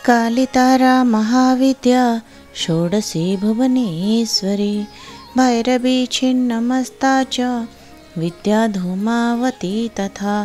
कालितारा महाविद्या षोडशी भुवनेश्वरी भैरवी छिन्नमस्ता च विद्या धूमावती तथा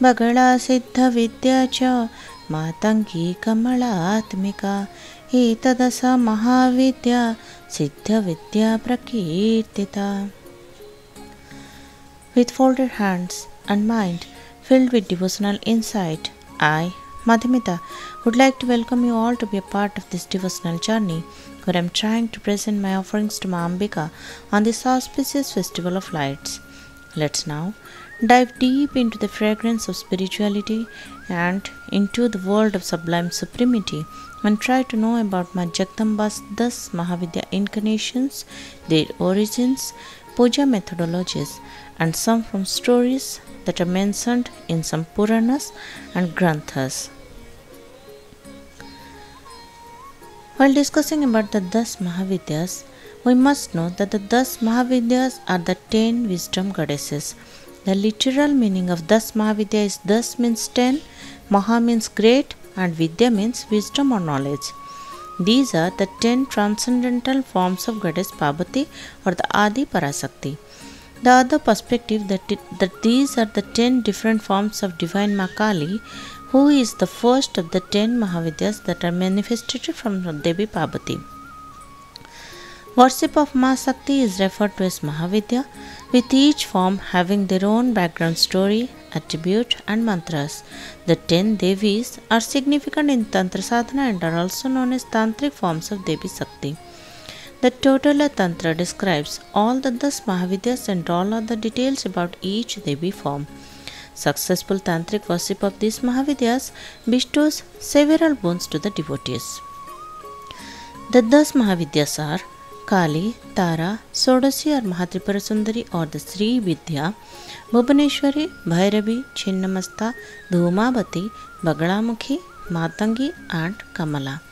बगला सिद्धविद्या च मातंगी कमलात्मिका एतदस महाविद्या सिद्धविद्या प्रकीर्तिता. With folded hands and mind filled with devotional insight, I, Madhumita, would like to welcome you all to be a part of this devotional journey where I am trying to present my offerings to Ma Ambika on this auspicious festival of lights. Let's now dive deep into the fragrance of spirituality and into the world of sublime supremacy and try to know about Ma Jagdamba's 10 Mahavidya incarnations, their origins, puja methodologies, and some from stories that are mentioned in some Puranas and Granthas. While discussing about the 10 Mahavidyas, we must know that the 10 Mahavidyas are the 10 wisdom goddesses. The literal meaning of 10 Mahavidya is 10 means 10, Maha means great, and Vidya means wisdom or knowledge. These are the 10 transcendental forms of goddess Parvati or the Adi Parasakti. The other perspective that these are the 10 different forms of divine Ma Kali, who is the first of the 10 Mahavidyas that are manifested from Devi Parvati. Worship of Ma Sakti is referred to as Mahavidya, with each form having their own background story, attribute and mantras. The 10 Devis are significant in Tantra Sadhana and are also known as Tantric forms of Devi Sakti. The Totala Tantra describes all the 10 Mahavidyas and all other details about each Devi form. Successful Tantric worship of these Mahavidyas bestows several boons to the devotees. The 10 Mahavidyas are Kali, Tara, Sodashi or Tripura Sundari or the Sri Vidya, Bhuvaneshvari, Bhairavi, Chhinnamasta, Dhumavati, Bagalamukhi, Matangi and Kamala.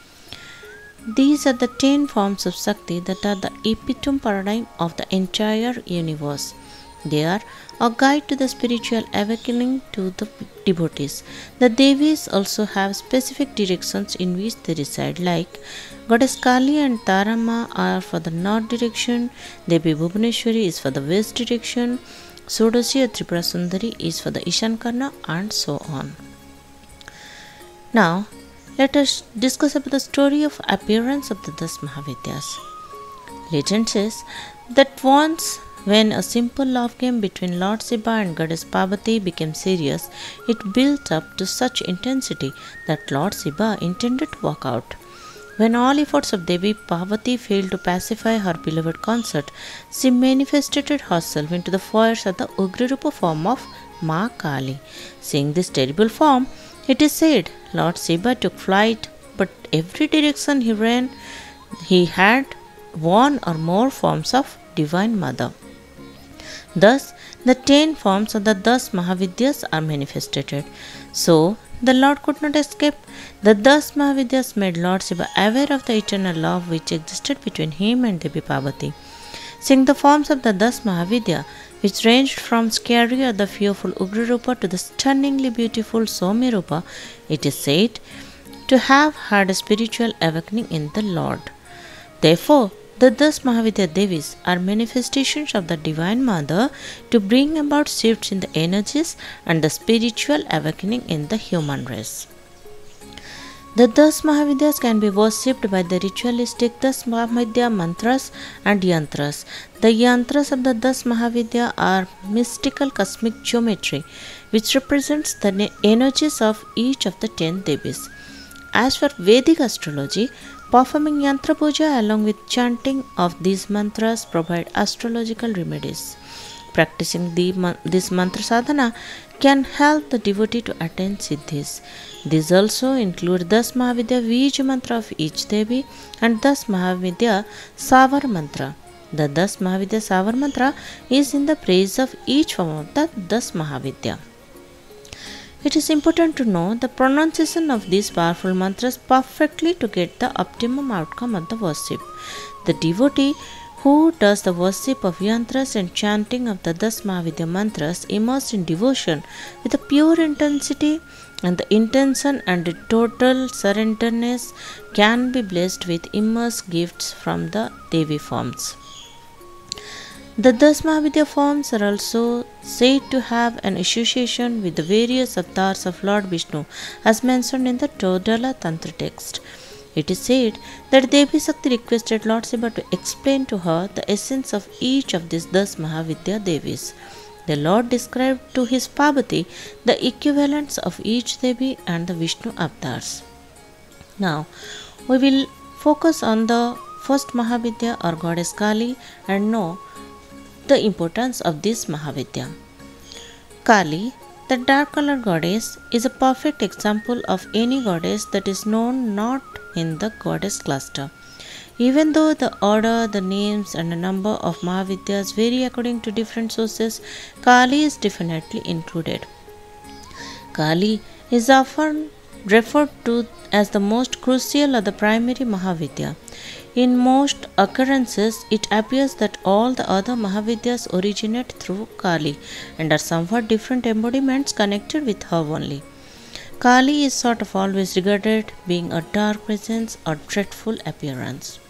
These are the 10 forms of Sakti that are the epitome paradigm of the entire universe. They are a guide to the spiritual awakening to the devotees. The Devis also have specific directions in which they reside, like Goddess Kali and Tarama are for the north direction, Devi Bhuvaneshwari is for the west direction, Sodashi or Tripura Sundari is for the Ishan Karna, and so on. Now, let us discuss about the story of appearance of the 10 Mahavidyas. Legend says that once when a simple love game between Lord Shiva and Goddess Parvati became serious, it built up to such intensity that Lord Shiva intended to walk out. When all efforts of Devi Parvati failed to pacify her beloved consort, she manifested herself into the fires of the Ugrarupa form of Ma Kali. Seeing this terrible form, it is said Lord Shiva took flight, but every direction he ran, he had one or more forms of Divine Mother. Thus, the 10 forms of the 10 Mahavidyas are manifested. So, the Lord could not escape. The 10 Mahavidyas made Lord Shiva aware of the eternal love which existed between him and Devi Parvati. Seeing the forms of the 10 Mahavidya, which ranged from scary or the fearful Ugrarupa to the stunningly beautiful Somirupa, it is said to have had a spiritual awakening in the Lord. Therefore, the 10 Mahavidya Devis are manifestations of the Divine Mother to bring about shifts in the energies and the spiritual awakening in the human race. The 10 Mahavidyas can be worshipped by the ritualistic 10 Mahavidya mantras and yantras. The yantras of the 10 Mahavidya are mystical cosmic geometry which represents the energies of each of the 10 Devis. As for Vedic astrology, performing yantra puja along with chanting of these mantras provide astrological remedies. Practicing this mantra sadhana can help the devotee to attain siddhis. These also include 10 Mahavidya Vij mantra of each Devi and 10 Mahavidya Savar mantra. The 10 Mahavidya Savar mantra is in the praise of each form of the 10 Mahavidya. It is important to know the pronunciation of these powerful mantras perfectly to get the optimum outcome of the worship. The devotee who does the worship of yantras and chanting of the 10 Mahavidya mantras immersed in devotion with a pure intensity and the intention and the total surrenderness can be blessed with immense gifts from the Devi forms. The 10 Mahavidya forms are also said to have an association with the various avatars of Lord Vishnu as mentioned in the Todala Tantra text. It is said that Devi Shakti requested Lord Shiva to explain to her the essence of each of these 10 Mahavidya Devis. The Lord described to his Parvati the equivalents of each Devi and the Vishnu avatars. Now, we will focus on the first Mahavidya or goddess Kali and know the importance of this Mahavidya. Kali, the dark colored goddess, is a perfect example of any goddess that is known not in the goddess cluster. Even though the order, the names, and the number of Mahavidyas vary according to different sources, Kali is definitely included. Kali is often referred to as the most crucial or the primary Mahavidya. In most occurrences, it appears that all the other Mahavidyas originate through Kali and are somewhat different embodiments connected with her only. Kali is sort of always regarded being a dark presence or dreadful appearance.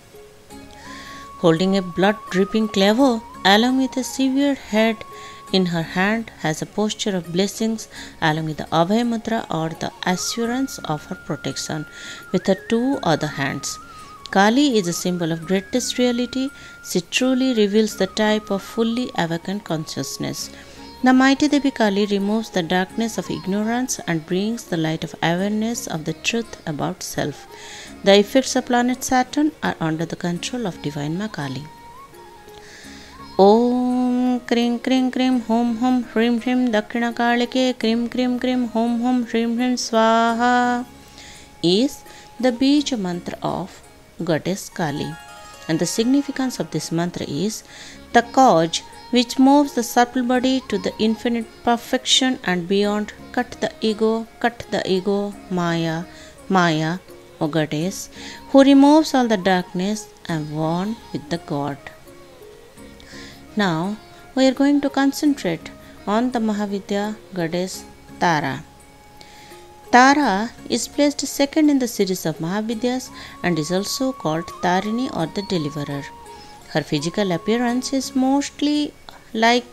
Holding a blood-dripping claver along with a severed head in her hand has a posture of blessings along with the Abhay Mudra or the assurance of her protection with her two other hands. Kali is a symbol of greatest reality. She truly reveals the type of fully awakened consciousness. The mighty Devi Kali removes the darkness of ignorance and brings the light of awareness of the truth about self. The effects of planet Saturn are under the control of Divine Ma Kali. Om Krim Krim Krim Hom Hom Hrim Hrim Dakshina Kalike Krim Krim Krim Hom Hom Hrim Hrim Swaha is the Bija mantra of Goddess Kali, and the significance of this mantra is the cause which moves the subtle body to the infinite perfection and beyond. Cut the ego, Maya, Maya, O Goddess, who removes all the darkness and one with the God. Now we are going to concentrate on the Mahavidya Goddess Tara. Tara is placed second in the series of Mahavidyas and is also called Tarini or the Deliverer. Her physical appearance is mostly like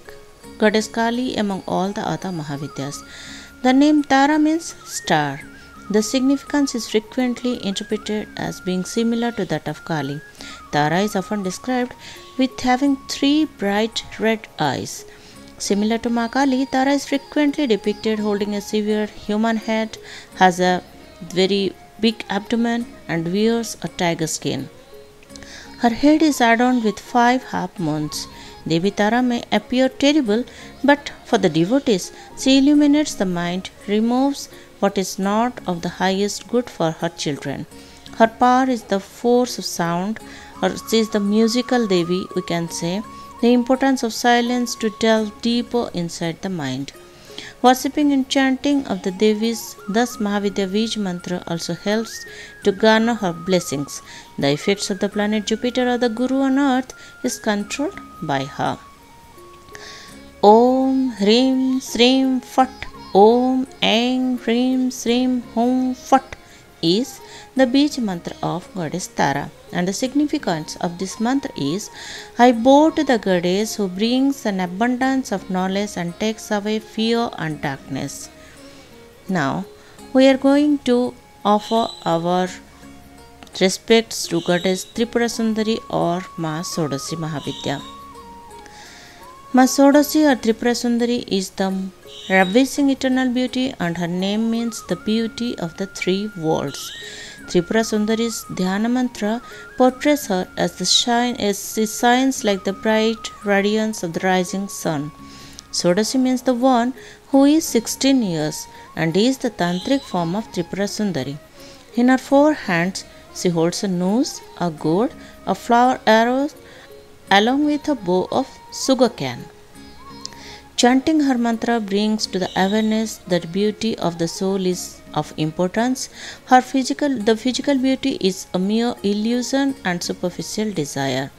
Goddess Kali among all the other Mahavidyas. The name Tara means star. The significance is frequently interpreted as being similar to that of Kali. Tara is often described with having 3 bright red eyes. Similar to Ma Kali, Tara is frequently depicted holding a severe human head, has a very big abdomen, and wears a tiger skin. Her head is adorned with 5 half moons. Devi Tara may appear terrible, but for the devotees, she illuminates the mind, removes what is not of the highest good for her children. Her power is the force of sound, or she is the musical Devi, we can say. The importance of silence to delve deeper inside the mind. Worshipping and chanting of the Devis, thus Mahavidya Bij mantra, also helps to garner her blessings. The effects of the planet Jupiter or the Guru on earth is controlled by her. Om Hrim Srim Fat Om Aing Hrim Srim Hum Fat is the Bij mantra of Goddess Tara, and the significance of this mantra is I bow to the goddess who brings an abundance of knowledge and takes away fear and darkness. Now we are going to offer our respects to Goddess Tripura Sundari or Ma Sodasi Mahavidya. Ma Sodasi or Tripura Sundari is the ravishing eternal beauty, and her name means the beauty of the 3 worlds. Tripura Sundari's Dhyana mantra portrays her as she shines like the bright radiance of the rising sun. Sodasi means the one who is 16 years and is the tantric form of Tripura Sundari. In her 4 hands, she holds a noose, a gourd, a flower arrow, along with a bow of sugarcane. Chanting her mantra brings to the awareness that beauty of the soul is of importance. The physical beauty is a mere illusion and superficial desire.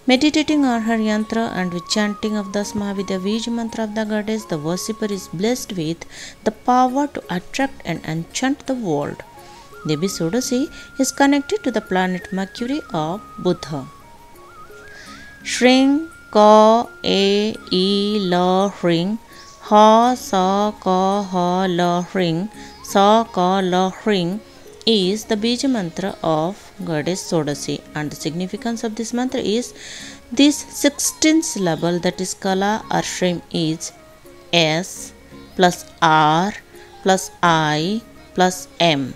Meditating on her yantra and with chanting of das Mahavidya Vij mantra of the goddess, the worshipper is blessed with the power to attract and enchant the world. Devi Sodasi is connected to the planet Mercury of Buddha. Shring Ka E I La Hring Ha Sa Ka Ha La Hring Sa Ka La Hring is the Bija mantra of goddess Sodasi, and the significance of this mantra is this 16th syllable, that is Kala or Shrim, is S plus R plus I plus M,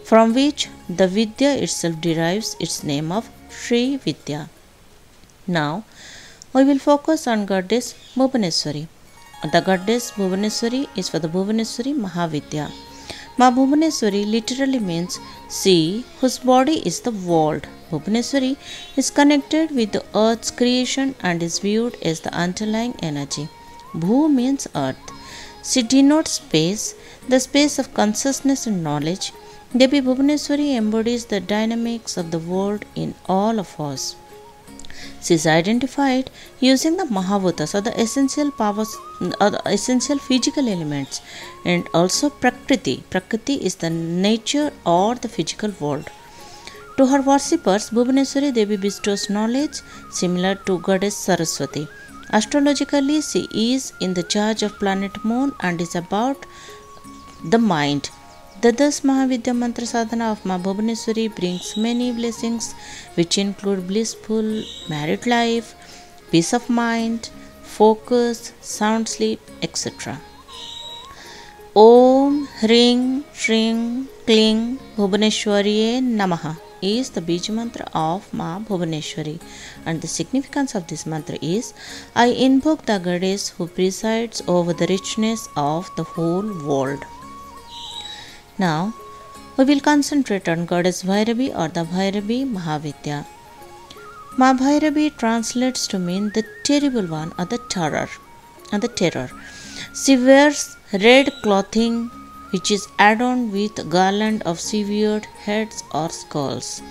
from which the Vidya itself derives its name of Sri Vidya. Now we will focus on goddess Bhuvaneshvari. The goddess Bhuvaneshvari is for the Bhuvaneshvari Mahavidya. Ma Bhuvaneshvari literally means sea whose body is the world. Bhuvaneshvari is connected with the earth's creation and is viewed as the underlying energy. Bhu means earth. She denotes space, the space of consciousness and knowledge. Devi Bhuvaneshvari embodies the dynamics of the world in all of us. She is identified using the Mahavidyas, or the essential powers, or the essential physical elements, and also Prakriti. Prakriti is the nature or the physical world. To her worshippers, Bhuvaneshwari Devi bestows knowledge similar to goddess Saraswati. Astrologically, she is in the charge of planet Moon and is about the mind. The 10 Mahavidya Mantra Sadhana of Ma Bhuvaneshwari brings many blessings, which include blissful married life, peace of mind, focus, sound sleep, etc. Om Hring Shring Kling Bhuvaneshwariye Namaha is the Bija mantra of Ma Bhuvaneshwari, and the significance of this mantra is I invoke the goddess who presides over the richness of the whole world. Now, we will concentrate on goddess Bhairavi or the Bhairavi Mahavidya. Ma Bhairavi translates to mean the terrible one or the terror. She wears red clothing which is adorned with a garland of severed heads or skulls.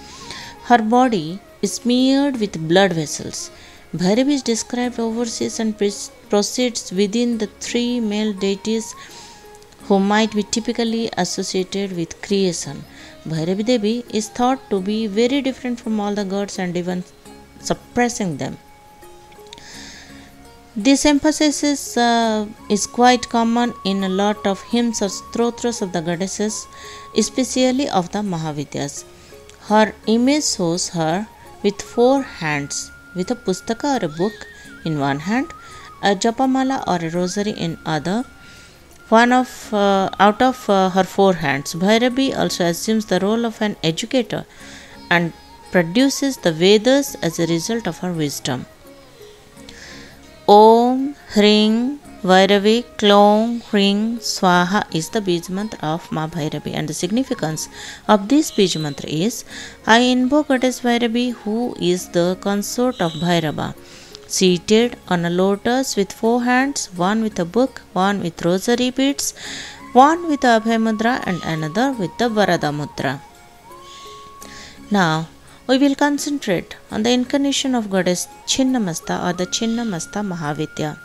Her body is smeared with blood vessels. Bhairavi is described overseas and proceeds within the 3 male deities who might be typically associated with creation. Bhairavi Devi is thought to be very different from all the gods and even suppressing them. This emphasis is quite common in a lot of hymns or stotras of the goddesses, especially of the Mahavidyas. Her image shows her with 4 hands, with a pustaka or a book in one hand, a japamala or a rosary in other, out of her 4 hands. Bhairavi also assumes the role of an educator and produces the Vedas as a result of her wisdom. Om Hring Bhairavi Klom Hring Swaha is the Bija mantra of Ma Bhairavi, and the significance of this Bija mantra is I invoke goddess Bhairavi, who is the consort of Bhairava, seated on a lotus with 4 hands, one with a book, one with rosary beads, one with the Abhay Mudra and another with the Varada Mudra. Now, we will concentrate on the incarnation of goddess Chhinnamasta or the Chhinnamasta Mahavidya.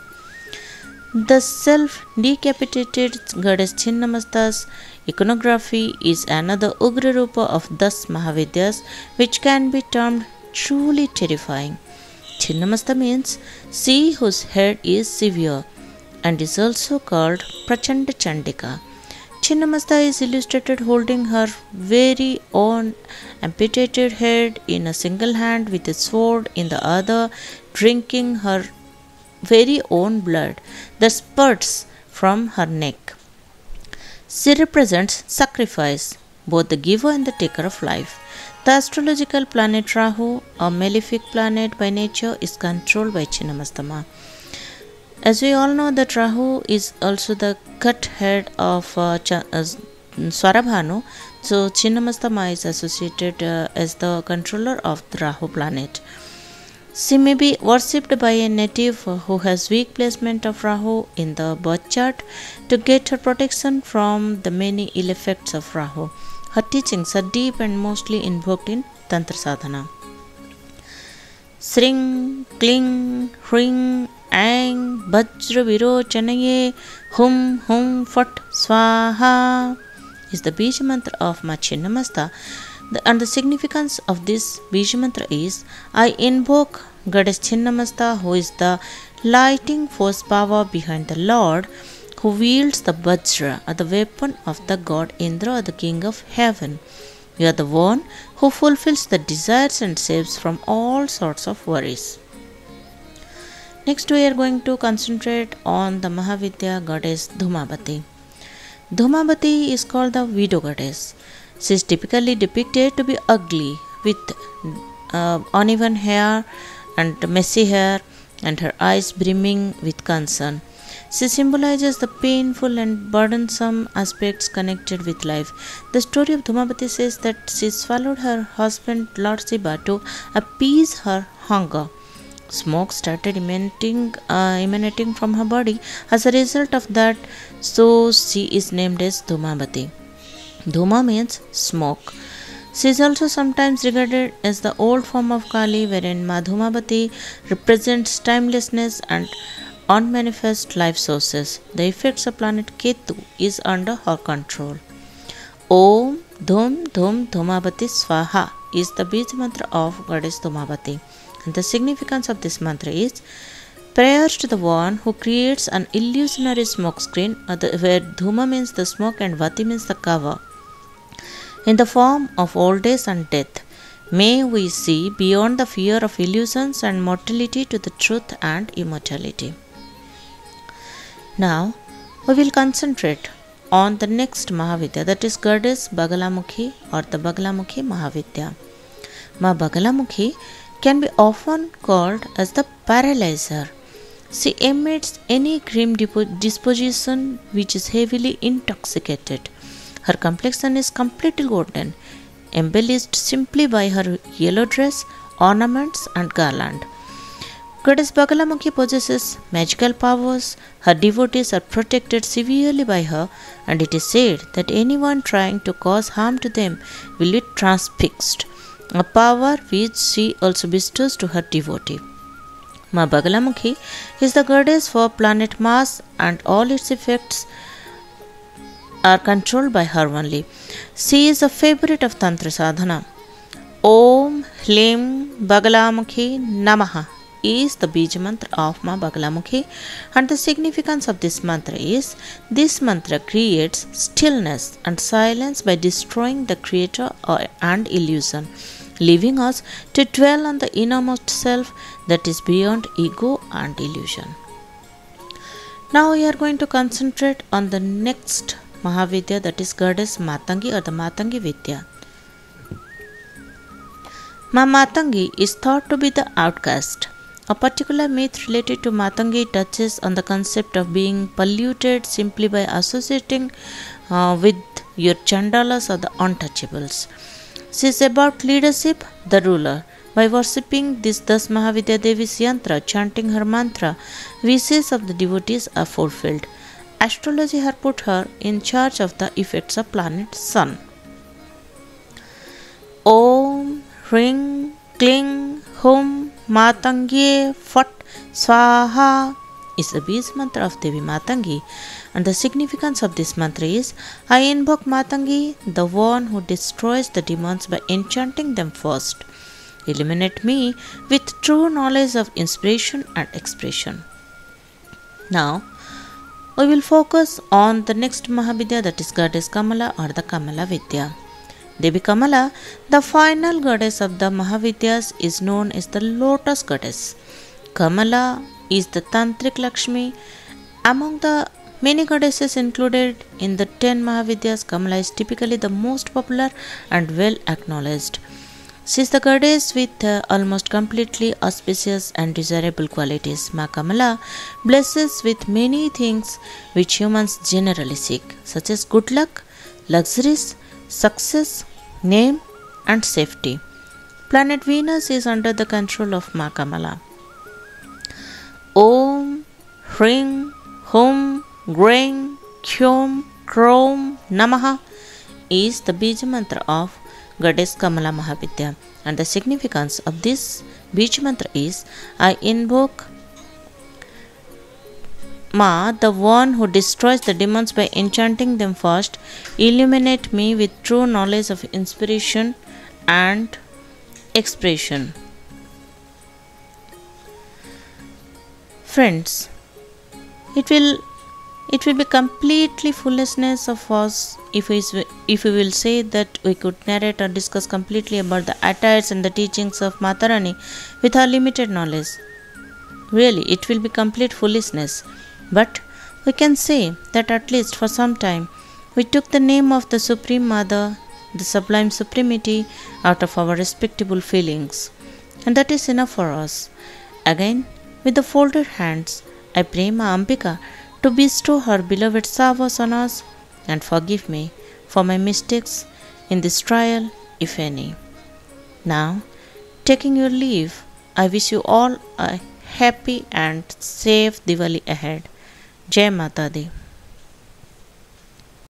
The self-decapitated goddess Chhinnamasta's iconography is another Ugra Rupa of 10 Mahavidyas, which can be termed truly terrifying. Chhinnamasta means she whose head is severe and is also called Prachanda Chandika. Chhinnamasta is illustrated holding her very own amputated head in a single hand with a sword in the other, drinking her very own blood that spurts from her neck. She represents sacrifice, both the giver and the taker of life. The astrological planet Rahu, a malefic planet by nature, is controlled by Chhinnamastama. As we all know that Rahu is also the cut head of Swarabhanu, so Chhinnamastama is associated as the controller of the Rahu planet. She may be worshipped by a native who has weak placement of Rahu in the birth chart to get her protection from the many ill effects of Rahu. Her teachings are deep and mostly invoked in Tantra Sadhana. Sring, Kling, Hring, Ang, Vajra Virochanaye, Hum, Hum, Fat, Swaha is the Bija mantra of Ma Chhinnamasta. And the significance of this Bija mantra is, I invoke Goddess Chhinnamasta, who is the lighting force power behind the Lord, who wields the Vajra, or the weapon of the god Indra, or the king of heaven. You are the one who fulfills the desires and saves from all sorts of worries. Next, we are going to concentrate on the Mahavidya goddess Dhumavati. Dhumavati is called the widow goddess. She is typically depicted to be ugly, with uneven hair and messy hair, and her eyes brimming with concern. She symbolizes the painful and burdensome aspects connected with life. The story of Dhumavati says that she swallowed her husband Lord Shiva to appease her hunger. Smoke started emanating from her body. As a result of that, so she is named as Dhumavati. Dhuma means smoke. She is also sometimes regarded as the old form of Kali, wherein Madhumavati represents timelessness and unmanifest life sources. The effects of planet Ketu is under her control. Om Dhum Dhum Dhumavati Swaha is the Bija mantra of Goddess Dhumavati. And the significance of this mantra is prayers to the one who creates an illusionary smoke screen, where Dhuma means the smoke and Vati means the cover, in the form of old age and death. May we see beyond the fear of illusions and mortality to the truth and immortality. Now, we will concentrate on the next Mahavidya, that is Goddess Bagalamukhi, or the Bagalamukhi Mahavidya. Ma Bagalamukhi can be often called as the paralyzer. She emits any grim disposition which is heavily intoxicated. Her complexion is completely golden, embellished simply by her yellow dress, ornaments, and garland. Goddess Bagalamukhi possesses magical powers. Her devotees are protected severely by her, and it is said that anyone trying to cause harm to them will be transfixed, a power which she also bestows to her devotee. Ma Bagalamukhi is the goddess for planet Mars, and all its effects are controlled by her only. She is a favorite of Tantra sadhana. Om Hlim Bagalamukhi Namaha is the Bija mantra of Ma Bagalamukhi, and the significance of this mantra is, this mantra creates stillness and silence by destroying the creator and illusion, leaving us to dwell on the innermost self that is beyond ego and illusion. Now we are going to concentrate on the next Mahavidya, that is Goddess Matangi, or the Matangi Vidya. Ma Matangi is thought to be the outcast. A particular myth related to Matangi touches on the concept of being polluted simply by associating with your chandalas or the untouchables. She is about leadership, the ruler. By worshipping this thus Mahavidya Devi's yantra, chanting her mantra, wishes of the devotees are fulfilled. Astrology has put her in charge of the effects of planet Sun. Om Hring Kling Hum Matangi Fat Swaha is the Bija mantra of Devi Matangi, and the significance of this mantra is, I invoke Matangi, the one who destroys the demons, by enchanting them first. Illuminate me with true knowledge of inspiration and expression. Now, we will focus on the next Mahavidya, that is Goddess Kamala, or the Kamala Vidya. Devi Kamala, the final goddess of the Mahavidyas, is known as the Lotus Goddess. Kamala is the Tantric Lakshmi. Among the many goddesses included in the 10 Mahavidyas, Kamala is typically the most popular and well acknowledged. She is the goddess with almost completely auspicious and desirable qualities. Ma Kamala blesses with many things which humans generally seek, such as good luck, luxuries, success, name, and safety. Planet Venus is under the control of Ma Kamala. Om Hring Hum Grain Kyom Krom Namaha is the Bija mantra of Goddess Kamala Mahavidya. And the significance of this Bij mantra is, I invoke Ma, the one who destroys the demons by enchanting them first, illuminate me with true knowledge of inspiration and expression. Friends, it will be completely foolishness of us if we will say that we could narrate or discuss completely about the attires and the teachings of Mata Rani with our limited knowledge. Really, it will be complete foolishness. But we can say that at least for some time we took the name of the Supreme Mother, the Sublime Supremity, out of our respectable feelings. And that is enough for us. Again, with the folded hands, I pray Ma Ambika to bestow her beloved savas on us and forgive me for my mistakes in this trial, if any. Now, taking your leave, I wish you all a happy and safe Diwali ahead. Jai Mata Di.